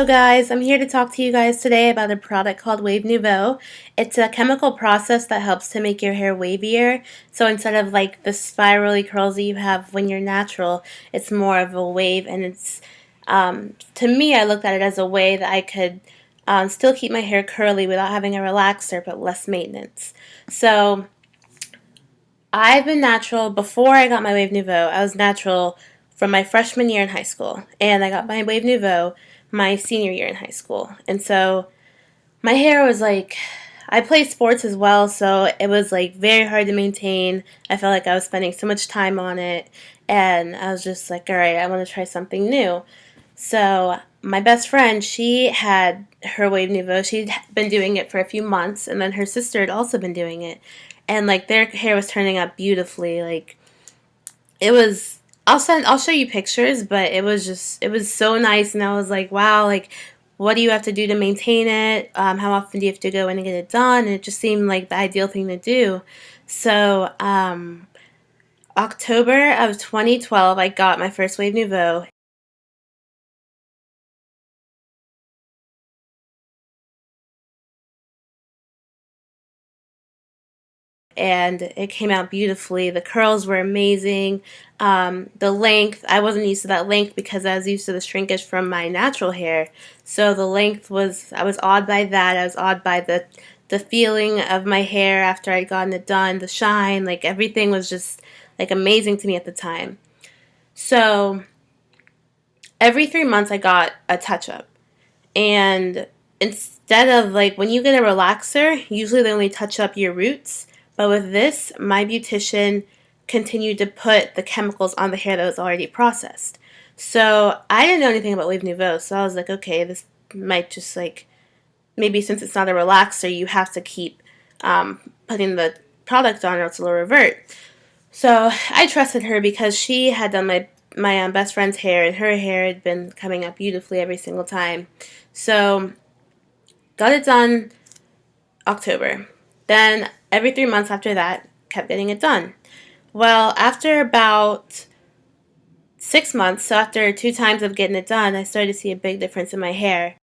Hello guys, I'm here to talk to you guys today about a product called Wave Nouveau. It's a chemical process that helps to make your hair wavier. So instead of like the spirally curls that you have when you're natural, it's more of a wave, and it's to me, I looked at it as a way that I could still keep my hair curly without having a relaxer but less maintenance. So I've been natural before I got my Wave Nouveau. I was natural from my freshman year in high school, and I got my Wave Nouveau my senior year in high school. And so my hair was like, I played sports as well, so it was like very hard to maintain. I felt like I was spending so much time on it, and I was just like, all right, I want to try something new. So my best friend, she had her Wave Nouveau. She'd been doing it for a few months, and then her sister had also been doing it, and like their hair was turning out beautifully. Like it was. I'll show you pictures, but it was so nice, and I was like, wow, like what do you have to do to maintain it? How often do you have to go in and get it done? And it just seemed like the ideal thing to do. So October of 2012, I got my first Wave Nouveau. And it came out beautifully. The curls were amazing. The length, I wasn't used to that length because I was used to the shrinkage from my natural hair. So the length was, I was awed by that. I was awed by the feeling of my hair after I'd gotten it done, the shine, like everything was just like amazing to me at the time. So every 3 months I got a touch up. And instead of like when you get a relaxer, usually they only touch up your roots. But with this, my beautician continued to put the chemicals on the hair that was already processed. So I didn't know anything about Wave Nouveau, so I was like, okay, this might just like maybe since it's not a relaxer, you have to keep putting the product on or else it'll revert. So I trusted her because she had done my best friend's hair, and her hair had been coming out beautifully every single time. So got it done October. Then every 3 months after that, kept getting it done. Well, after about 6 months, so after 2 times of getting it done, I started to see a big difference in my hair.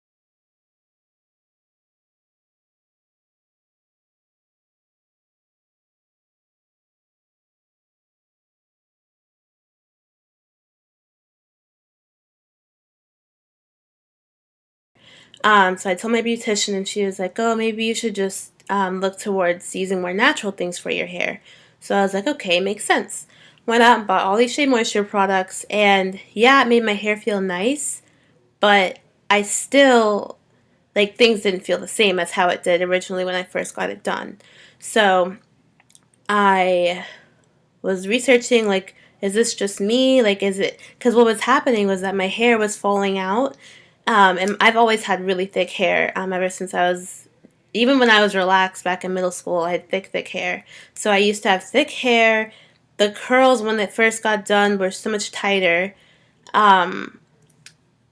So I told my beautician, and she was like, "Oh, maybe you should just look towards using more natural things for your hair." So I was like, "Okay, makes sense." Went out and bought all these Shea Moisture products, and yeah, it made my hair feel nice, but I still like things didn't feel the same as how it did originally when I first got it done. So I was researching like, is this just me? Like, is it because what was happening was that my hair was falling out, and I've always had really thick hair ever since I was. Even when I was relaxed back in middle school, I had thick hair. So I used to have thick hair. The curls, when it first got done, were so much tighter. Um,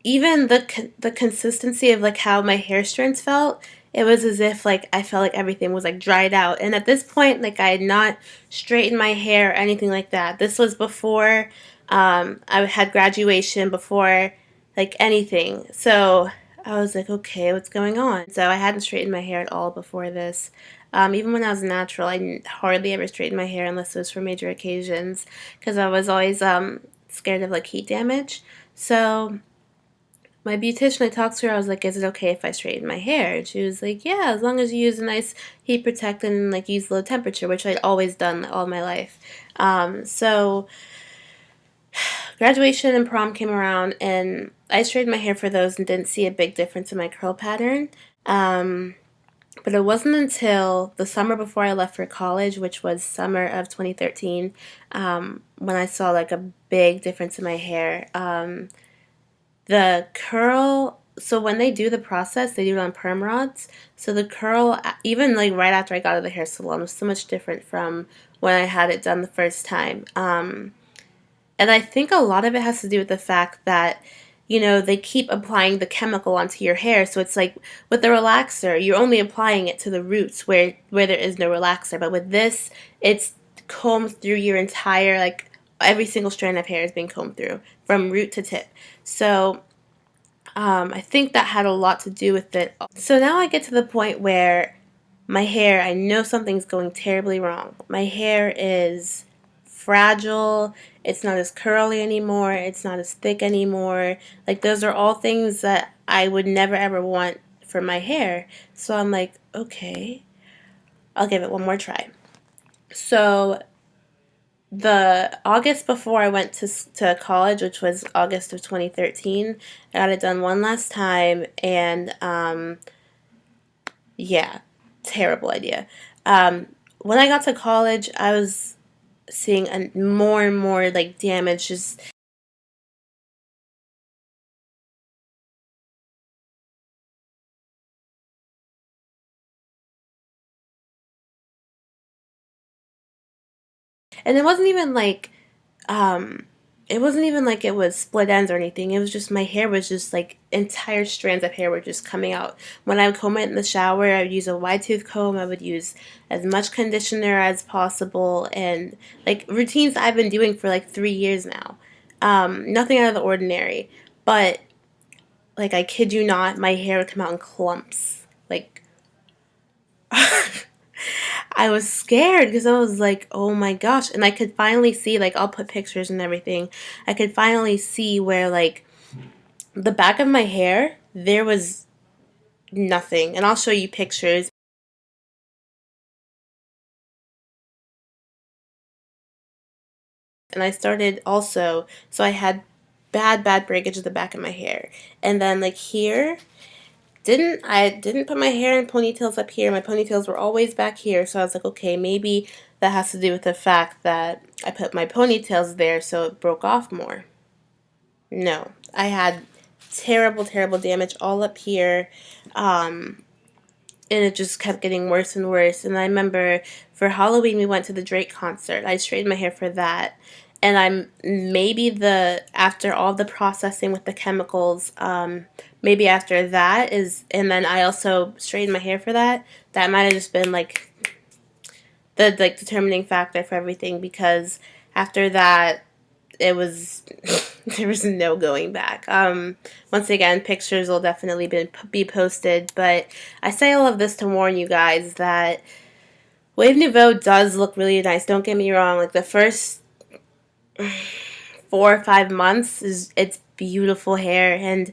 Even the consistency of like how my hair strands felt, it was as if like I felt like everything was like dried out. And at this point, like I had not straightened my hair or anything like that. This was before I had graduation, before like anything. So I was like, okay, what's going on? So I hadn't straightened my hair at all before this. Even when I was natural, I didn't hardly ever straighten my hair unless it was for major occasions because I was always scared of like heat damage. So my beautician, I talked to her, I was like, is it okay if I straighten my hair? And she was like, yeah, as long as you use a nice heat protectant and like use low temperature, which I'd always done all my life. So graduation and prom came around, and I straightened my hair for those and didn't see a big difference in my curl pattern. Um, but it wasn't until the summer before I left for college, which was summer of 2013, when I saw like a big difference in my hair. The curl, so when they do the process, they do it on perm rods. So the curl, even like right after I got out of the hair salon, was so much different from when I had it done the first time. And I think a lot of it has to do with the fact that, you know, they keep applying the chemical onto your hair. So it's like with the relaxer, you're only applying it to the roots where there is no relaxer. But with this, it's combed through your entire, like every single strand of hair is being combed through from root to tip. So I think that had a lot to do with it. So now I get to the point where my hair, I know something's going terribly wrong. My hair is fragile. It's not as curly anymore. It's not as thick anymore. Like, those are all things that I would never ever want for my hair. So I'm like, okay, I'll give it one more try. So the August before I went to college, which was August of 2013, I got it done one last time, and yeah, terrible idea. When I got to college, I was seeing more and more like damage, just, and um it wasn't even like it was split ends or anything. It was just my hair was just like entire strands of hair were just coming out. When I would comb it in the shower, I would use a wide tooth comb. I would use as much conditioner as possible, and like routines I've been doing for like 3 years now. Nothing out of the ordinary. But like, I kid you not, my hair would come out in clumps. Like, I was scared because I was like, oh my gosh. And I could finally see, like, I'll put pictures and everything. I could finally see where, like, the back of my hair, there was nothing. And I'll show you pictures. And I started also, so I had bad breakage at the back of my hair. And then, like, here, I didn't put my hair in ponytails up here. My ponytails were always back here. So I was like, okay, maybe that has to do with the fact that I put my ponytails there so it broke off more. No, I had terrible damage all up here. And it just kept getting worse and worse. And I remember for Halloween we went to the Drake concert. I straightened my hair for that. And I'm maybe the after all the processing with the chemicals, maybe after that is, and then I also straightened my hair for that. That might have just been like the like determining factor for everything, because after that it was there was no going back. Once again, pictures will definitely be posted, but I say all of this to warn you guys that Wave Nouveau does look really nice. Don't get me wrong. Like, the first 4 or 5 months is it's beautiful hair, and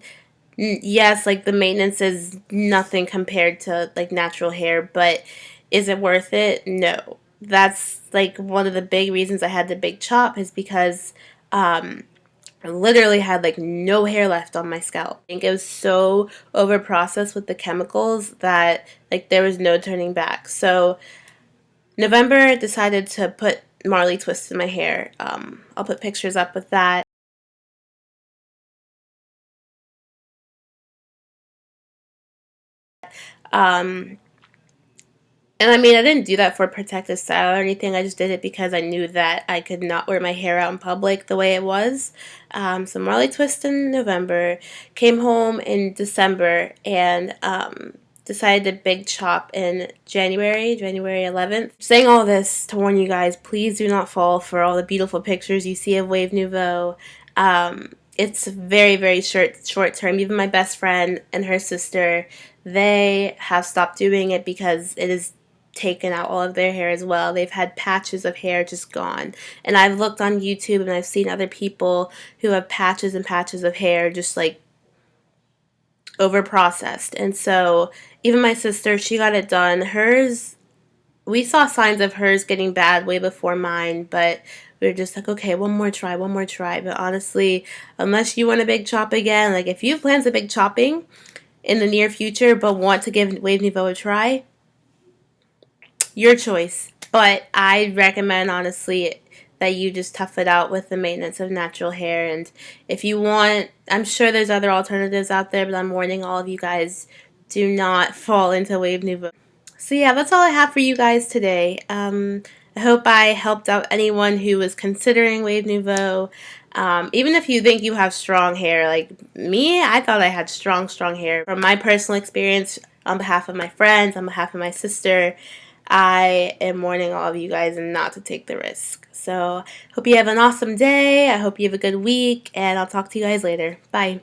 yes, like, the maintenance is nothing compared to like natural hair, but is it worth it? No. That's like one of the big reasons I had the big chop, is because I literally had like no hair left on my scalp. I think it was so over processed with the chemicals that like there was no turning back. So November decided to put Marley twists in my hair. I'll put pictures up with that. Um, And I mean, I didn't do that for protective style or anything. I just did it because I knew that I could not wear my hair out in public the way it was. So Marley Twist in November, came home in December, and decided to big chop in January 11th. Saying all this to warn you guys, please do not fall for all the beautiful pictures you see of Wave Nouveau. It's very short term. Even my best friend and her sister, they have stopped doing it because it is taken out all of their hair as well. They've had patches of hair just gone. And I've looked on YouTube and I've seen other people who have patches and patches of hair just like over processed. And so even my sister, she got it done. Hers, we saw signs of hers getting bad way before mine, but we were just like, okay, one more try, one more try. But honestly, unless you want a big chop again, like if you have plans of big chopping in the near future but want to give Wave Nouveau a try, your choice. But I recommend, honestly, that you just tough it out with the maintenance of natural hair. And if you want, I'm sure there's other alternatives out there, but I'm warning all of you guys, do not fall into Wave Nouveau. So yeah, that's all I have for you guys today. I hope I helped out anyone who was considering Wave Nouveau. Even if you think you have strong hair, like me, I thought I had strong hair. From my personal experience, on behalf of my friends, on behalf of my sister, I am warning all of you guys not to take the risk. So, hope you have an awesome day. I hope you have a good week, and I'll talk to you guys later. Bye.